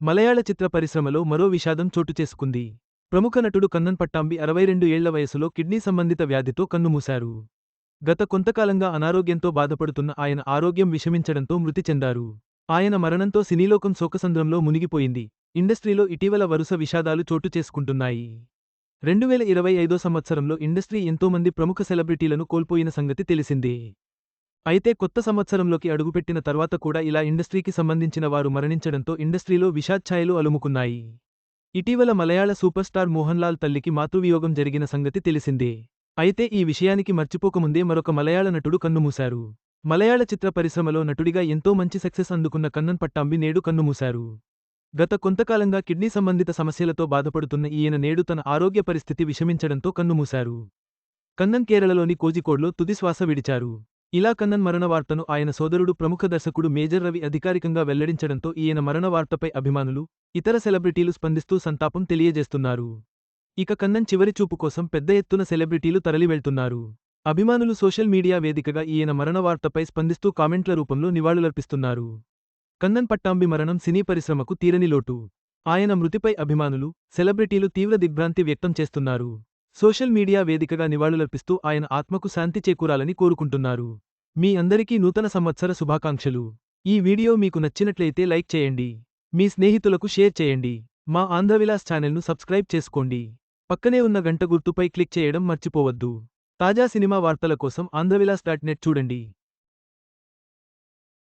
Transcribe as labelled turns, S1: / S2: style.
S1: మలయాళ చిత్ర పరిశ్రమలో మరో విషాదం చోటుచేసుకుంది. ప్రముఖ నటుడు కన్నన్ పట్టాంబి 62 ఏళ్ల వయసులో కిడ్నీ సంబంధిత వ్యాధితో కన్నుమూశారు. గత కొంతకాలంగా అనారోగ్యంతో బాధపడుతున్న ఆయన ఆరోగ్యం విషమించడంతో మృతి చెందారు. ఆయన మరణంతో సినీలోకం శోకసంద్రంలో మునిగిపోయింది. ఇండస్ట్రీలో ఇటీవల వరుస విషాదాలు చోటుచేసుకుంటున్నాయి. 2025 సంవత్సరంలో ఇండస్ట్రీ ఎంతోమంది ప్రముఖ సెలబ్రిటీలను కోల్పోయిన సంగతి తెలిసిందే. అయితే కొత్త సంవత్సరంలోకి అడుగుపెట్టిన తర్వాత కూడా ఇలా ఇండస్ట్రీకి సంబంధించిన వారు మరణించడంతో ఇండస్ట్రీలో విషాదఛాయలు అలుముకున్నాయి. ఇటీవల మలయాళ సూపర్ స్టార్ మోహన్ లాల్ తల్లికి మాతృవియోగం జరిగిన సంగతి తెలిసిందే. అయితే ఈ విషయానికి మర్చిపోకముందే మరొక మలయాళ నటుడు కన్నుమూశారు. మలయాళ చిత్ర పరిశ్రమలో నటుడిగా ఎంతో మంచి సక్సెస్ అందుకున్న కన్నన్ పట్టాంబి నేడు కన్నుమూశారు. గత కొంతకాలంగా కిడ్నీ సంబంధిత సమస్యలతో బాధపడుతున్న ఈయన నేడు తన ఆరోగ్య పరిస్థితి విషమించడంతో కన్నుమూశారు. కన్నన్ కేరళలోని కోజికోడ్లో తుదిశ్వాస విడిచారు. ఇలా కన్నన్ మరణ వార్తను ఆయన సోదరుడు ప్రముఖ దర్శకుడు మేజర్ రవి అధికారికంగా వెల్లడించడంతో ఈయన మరణ వార్తపై అభిమానులు, ఇతర సెలబ్రిటీలు స్పందిస్తూ సంతాపం తెలియజేస్తున్నారు. ఇక కన్నన్ చివరి చూపు కోసం పెద్ద ఎత్తున సెలబ్రిటీలు తరలివెళ్తున్నారు. అభిమానులు సోషల్ మీడియా వేదికగా ఈయన మరణ వార్తపై స్పందిస్తూ కామెంట్ల రూపంలో నివాళులర్పిస్తున్నారు. కన్నన్ పట్టాంబి మరణం సినీ పరిశ్రమకు తీరని లోటు. ఆయన మృతిపై అభిమానులు, సెలబ్రిటీలు తీవ్ర దిగ్భ్రాంతి వ్యక్తం చేస్తున్నారు. సోషల్ మీడియా వేదికగా నివాళులర్పిస్తూ ఆయన ఆత్మకు శాంతి చేకూరాలని కోరుకుంటున్నారు. మీ అందరికీ నూతన సంవత్సర శుభాకాంక్షలు. ఈ వీడియో మీకు నచ్చినట్లయితే లైక్ చేయండి. మీ స్నేహితులకు షేర్ చేయండి. మా ఆంధ్రవిలాస్ ఛానల్ను సబ్స్క్రైబ్ చేసుకోండి. పక్కనే ఉన్న గంట గుర్తుపై క్లిక్ చేయడం మర్చిపోవద్దు. తాజా సినిమా వార్తల కోసం ఆంధ్రవిలాస్.net చూడండి.